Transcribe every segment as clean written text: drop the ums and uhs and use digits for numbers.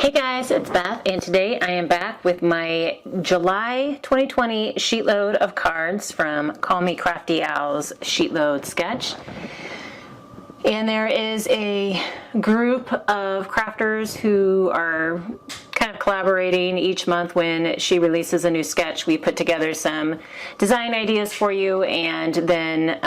Hey guys, it's Beth, and today I am back with my July 2020 sheetload of cards from Call Me Crafty Owl's sheetload sketch. And there is a group of crafters who are kind of collaborating each month. When she releases a new sketch, we put together some design ideas for you, and then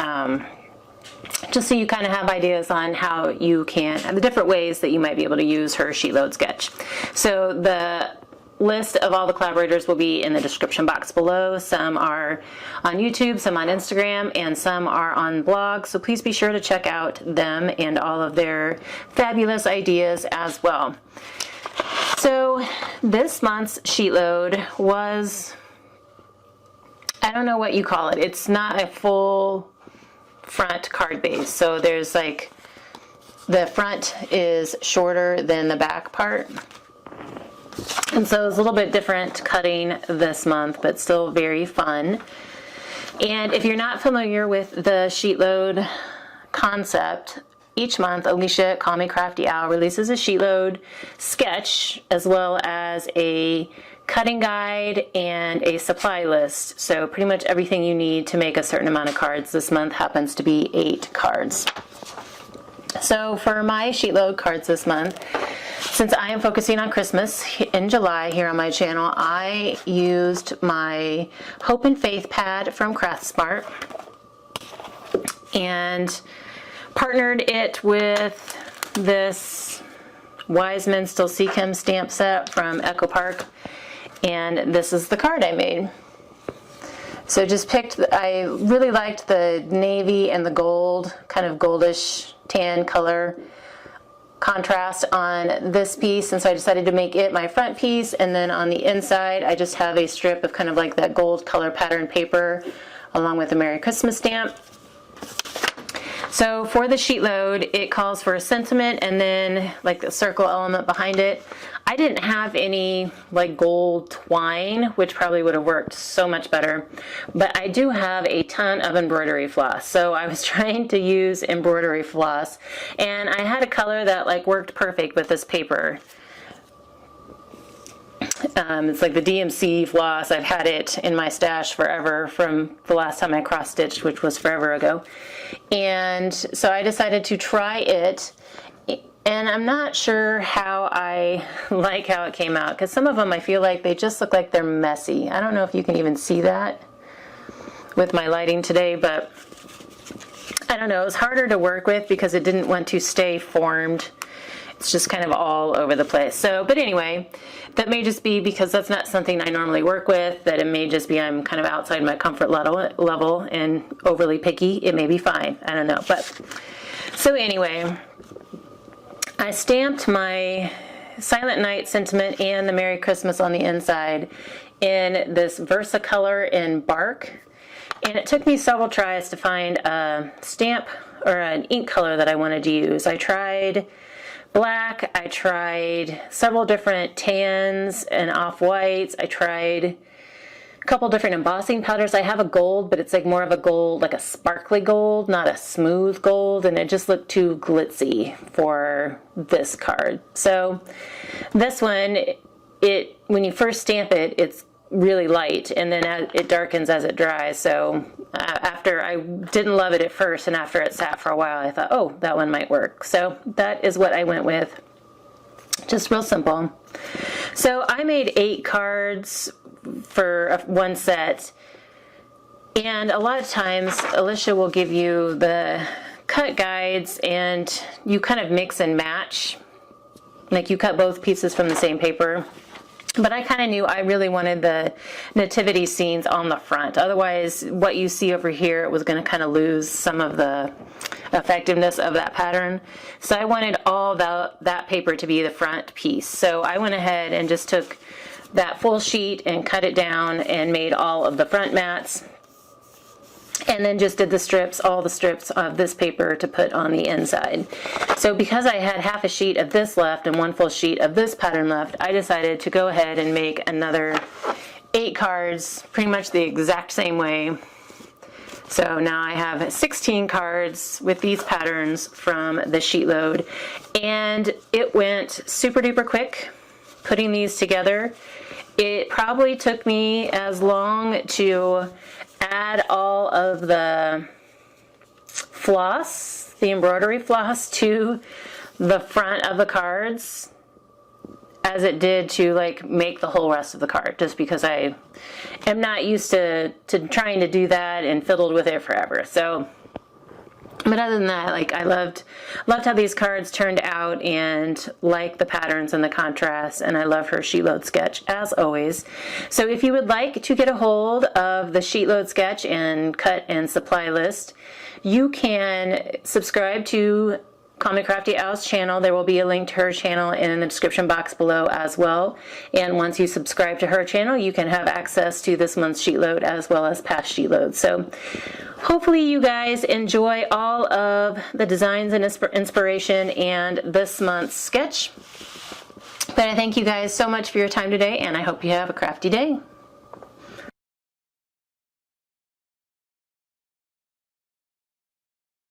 just so you kind of have ideas on how you can, the different ways that you might be able to use her sheetload sketch. So the list of all the collaborators will be in the description box below. Some are on YouTube, some on Instagram, and some are on blogs. So please be sure to check out them and all of their fabulous ideas as well. So this month's sheetload was, I don't know what you call it. It's not a full front card base. So there's like, the front is shorter than the back part. And so it's a little bit different cutting this month, but still very fun. And if you're not familiar with the sheetload concept, each month Alicia at Call Me Crafty Owl releases a sheetload sketch as well as a cutting guide and a supply list. So pretty much everything you need to make a certain amount of cards. This month happens to be 8 cards. So for my sheetload cards this month, since I am focusing on Christmas in July here on my channel, I used my Hope and Faith pad from CraftSmart and partnered it with this Wiseman Still Seek Him stamp set from Echo Park, and this is the card I made. So just picked, I really liked the navy and the gold, kind of goldish tan color contrast on this piece, and so I decided to make it my front piece, and then on the inside I just have a strip of kind of like that gold color pattern paper along with a Merry Christmas stamp. So for the sheetload, it calls for a sentiment and then like the circle element behind it. I didn't have any like gold twine, which probably would have worked so much better, but I do have a ton of embroidery floss. So I was trying to use embroidery floss, and I had a color that like worked perfect with this paper. It's like the DMC floss. I've had it in my stash forever from the last time I cross-stitched, which was forever ago. And so I decided to try it, and I'm not sure how I like how it came out, because some of them I feel like they just look like they're messy. I don't know if you can even see that with my lighting today, but I don't know. It was harder to work with because it didn't want to stay formed. It's just kind of all over the place. So, but anyway, that may just be because that's not something I normally work with, that it may just be I'm kind of outside my comfort level and overly picky. It may be fine. I don't know. But so anyway, I stamped my Silent Night sentiment and the Merry Christmas on the inside in this Versacolor in bark. And it took me several tries to find a stamp or an ink color that I wanted to use. I tried black, I tried several different tans and off-whites, I tried a couple different embossing powders. I have a gold, but it's like more of a gold, like a sparkly gold, not a smooth gold, and it just looked too glitzy for this card. So this one, when you first stamp it, it's really light, and then it darkens as it dries. So after, I didn't love it at first, and after it sat for a while, I thought, oh, that one might work. So that is what I went with. Just real simple. So I made 8 cards for one set, and a lot of times Alicia will give you the cut guides and you kind of mix and match, like you cut both pieces from the same paper. But I kind of knew I really wanted the nativity scenes on the front. Otherwise, what you see over here was going to kind of lose some of the effectiveness of that pattern. So I wanted all that paper to be the front piece. So I went ahead and just took that full sheet and cut it down and made all of the front mats. And then just did the strips, all the strips of this paper to put on the inside. So because I had half a sheet of this left and one full sheet of this pattern left, I decided to go ahead and make another 8 cards pretty much the exact same way. So now I have 16 cards with these patterns from the Sheetload, and it went super duper quick. putting these together, it probably took me as long to add all of the floss, the embroidery floss, to the front of the cards as it did to like make the whole rest of the card, just because I am not used to trying to do that and fiddled with it forever. So, but other than that, like I loved how these cards turned out, and like the patterns and the contrast, and I love her Sheetload sketch as always. So if you would like to get a hold of the Sheetload sketch and cut and supply list, you can subscribe to Comic Crafty Owl's channel. There will be a link to her channel in the description box below as well. And once you subscribe to her channel, you can have access to this month's Sheetload as well as past Sheetloads. So hopefully you guys enjoy all of the designs and inspiration and this month's sketch. But I thank you guys so much for your time today, and I hope you have a crafty day.